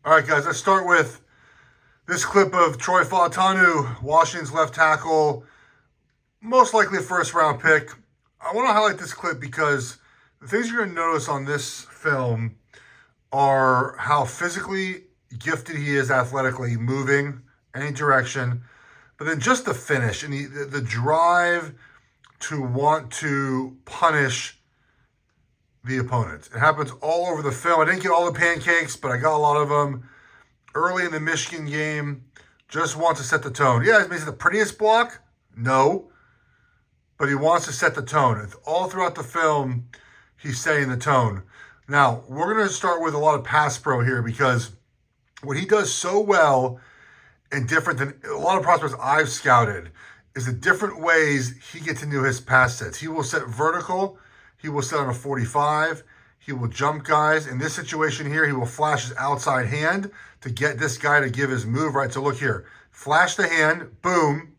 All right, guys, let's start with this clip of Troy Fautanu, Washington's left tackle, most likely a first round pick. I want to highlight this clip because the things you're going to notice on this film are how physically gifted he is athletically, moving any direction, but then just the finish and the drive to want to punish the opponent. It happens all over the film. I didn't get all the pancakes, but I got a lot of them. Early in the Michigan game, just wants to set the tone. Yeah, is it the prettiest block? No. But he wants to set the tone. All throughout the film, he's setting the tone. Now, we're going to start with a lot of pass pro here because what he does so well and different than a lot of prospects I've scouted is the different ways he gets into his pass sets. He will set vertical. He will set on a 45. He will jump guys. In this situation here, he will flash his outside hand to get this guy to give his move, right? So look here. Flash the hand, boom.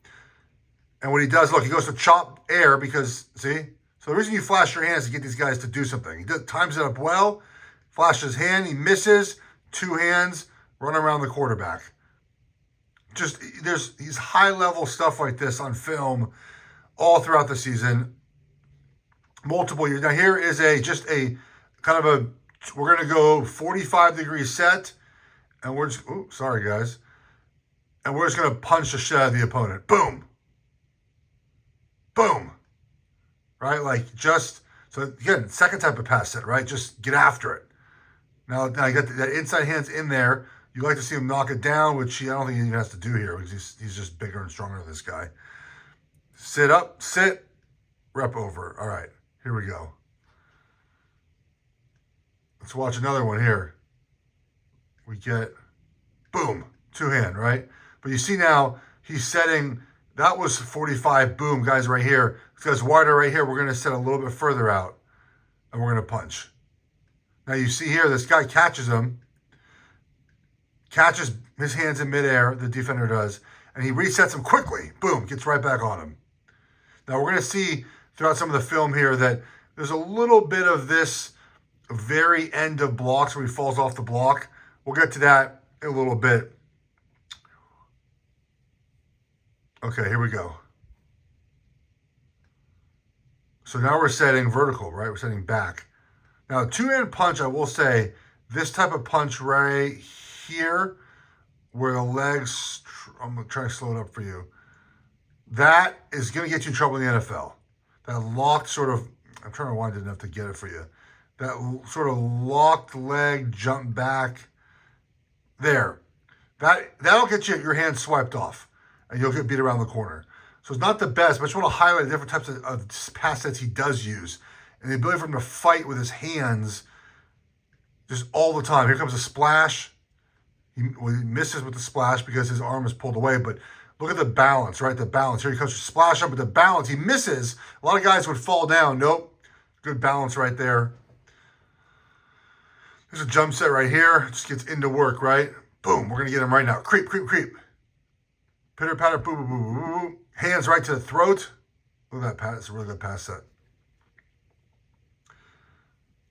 And what he does, look, he goes to chop air because, see? So the reason you flash your hand is to get these guys to do something. He times it up well, flashes his hand, he misses, two hands, run around the quarterback. Just, there's these high-level stuff like this on film all throughout the season. Multiple years. Now here is just a kind of a, we're going to go 45-degree set, and we're just, sorry guys, and we're just going to punch the shit out of the opponent. Boom. Boom. Right? Like just, so again, second type of pass set, right? Just get after it. Now I got that inside hands in there. You like to see him knock it down, which I don't think he even has to do here because he's just bigger and stronger than this guy. Sit up, sit, rep over. All right, here we go. Let's watch another one here. We get, boom, two hand, right? But you see now, he's setting, that was 45, boom, guys right here. This guy's wider right here. We're going to set a little bit further out, and we're going to punch. Now you see here, this guy catches him, catches his hands in midair, the defender does, and he resets him quickly. Boom, gets right back on him. Now we're going to see throughout some of the film here that there's a little bit of this very end of blocks where he falls off the block. We'll get to that in a little bit. Okay, here we go. So now we're setting vertical, right? We're setting back. Now, two-hand punch, I will say, this type of punch right here, where the legs, I'm going to try to slow it up for you. That is going to get you in trouble in the NFL. That locked sort of, I'm trying to wind it enough to get it for you. That sort of locked leg, jump back, there. That'll get you your hand swiped off, and you'll get beat around the corner. So it's not the best, but I just want to highlight the different types of pass sets he does use, and the ability for him to fight with his hands just all the time. Here comes a splash. He misses with the splash because his arm is pulled away, but look at the balance, right? The balance. Here he comes to splash up with the balance. He misses. A lot of guys would fall down. Nope. Good balance right there. There's a jump set right here. Just gets into work, right? Boom. We're going to get him right now. Creep, creep, creep. Pitter, patter, boo, boo, boo, boo, boo. Hands right to the throat. Look at that pass. It's a really good pass set.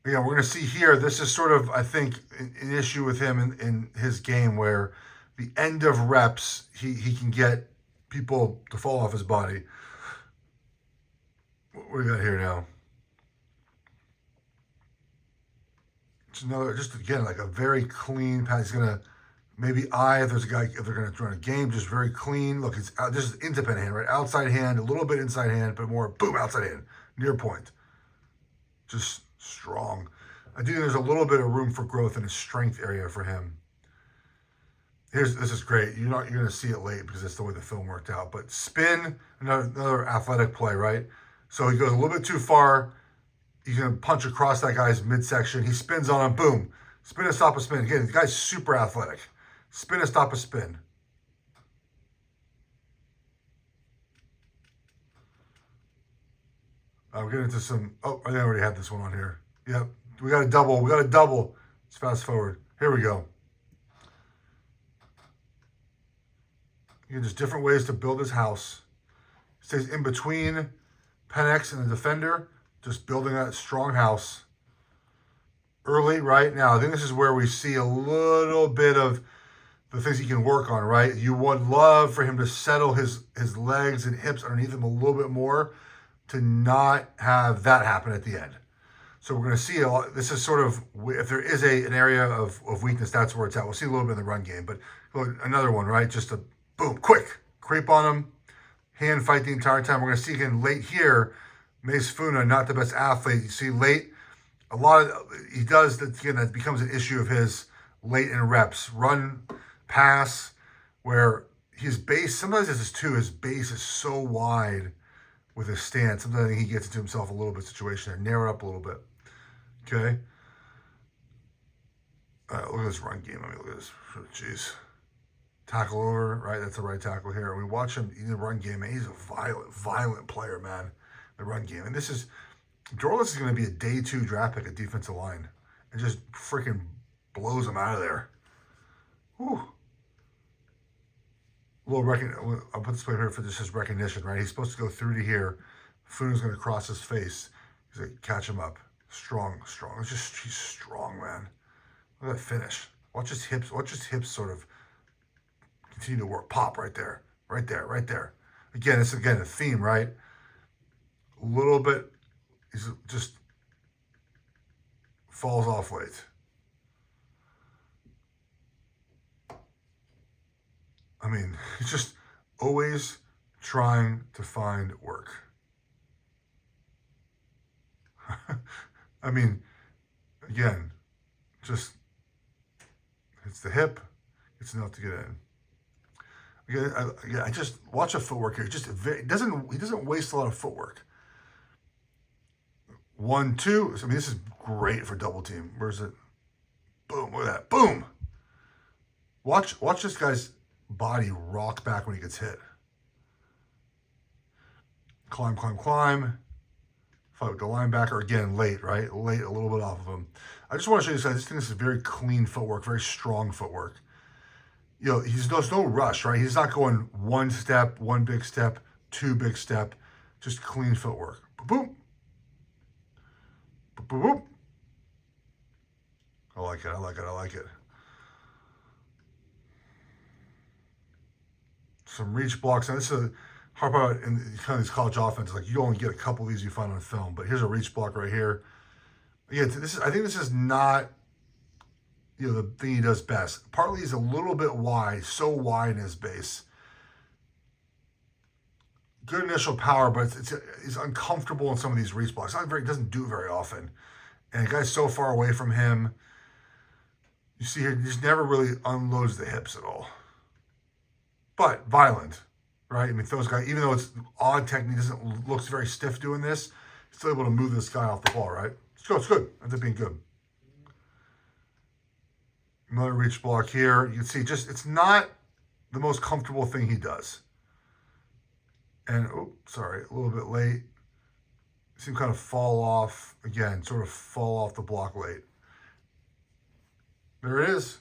Yeah, we're going to see here, this is sort of, I think, an issue with him in his game where the end of reps, he can get people to fall off his body. What do we got here now? It's another, just again, like a very clean pass. He's going to maybe if there's a guy, if they're going to run a game, just very clean. Look, it's this is independent hand, right? Outside hand, a little bit inside hand, but more, boom, outside hand, near point. Just strong. I do think there's a little bit of room for growth in his strength area for him. This is great. You're going to see it late because that's the way the film worked out. But spin, another athletic play, right? So he goes a little bit too far. He's going to punch across that guy's midsection. He spins on him. Boom. Spin and stop a spin. Again, the guy's super athletic. Spin and stop a spin. We're getting into some, I think I already had this one on here. Yep. We got a double. Let's fast forward. Here we go. Again, just different ways to build his house. Stays in between Penix and the defender, just building that strong house. early, right? Now, I think this is where we see a little bit of the things he can work on, right? You would love for him to settle his legs and hips underneath him a little bit more to not have that happen at the end. So we're going to see a lot. This is sort of, if there is an area of weakness, that's where it's at. We'll see a little bit in the run game, but another one, right? Just a boom, quick, creep on him, hand fight the entire time. We're going to see again late here, Mace Funa, not the best athlete. You see late, a lot of, he does that, again, that becomes an issue of his late in reps. Run, pass, where his base, sometimes this is too, his base is so wide with his stance. Sometimes I think he gets into himself a little bit situation there. Narrow it up a little bit. Okay. Look at this run game. I mean, look at this. Jeez. Tackle over, right? That's the right tackle here. We watch him in the run game, and he's a violent player, man. The run game. And this is, Dorless is going to be a day 2 draft pick at defensive line. And just freaking blows him out of there. Whew. I'll put this play here for just his recognition, right? He's supposed to go through to here. Funa's going to cross his face. He's going to catch him up. Strong. He's strong, man. Look at that finish. Watch his hips sort of continue to work. Pop right there. Again, it's a theme, right? A little bit, he's just falls off late. I mean, he's just always trying to find work. I mean, again, just hits the hip, it's enough to get in. Again, I just watch a footwork here. He doesn't waste a lot of footwork. 1, 2. I mean, this is great for double team. Where's it? Boom! Look at that! Boom! Watch this guy's body rock back when he gets hit. Climb. Fight with the linebacker. Again, late, right? Late, a little bit off of him. I just want to show you this. I just think this is very clean footwork, very strong footwork. You know, there's no rush, right? He's not going 1 step, 1 big step, 2 big step. Just clean footwork. Boom. Boom. I like it. Some reach blocks. Now this is a hard part in kind of these college offenses. Like you only get a couple of these you find on film, but here's a reach block right here. Again, I think this is not, you know, the thing he does best. Partly he's a little bit wide, so wide in his base. Good initial power, but he's uncomfortable in some of these reach blocks. He doesn't do it very often. And the guy's so far away from him. You see here, he just never really unloads the hips at all. But violent, right? I mean, those guys, even though it's odd technique, looks very stiff doing this, he's still able to move this guy off the ball, right? It's good. Ends up being good. Another reach block here. You can see it's not the most comfortable thing he does. And, a little bit late. See him kind of fall off, again, sort of fall off the block late. There it is.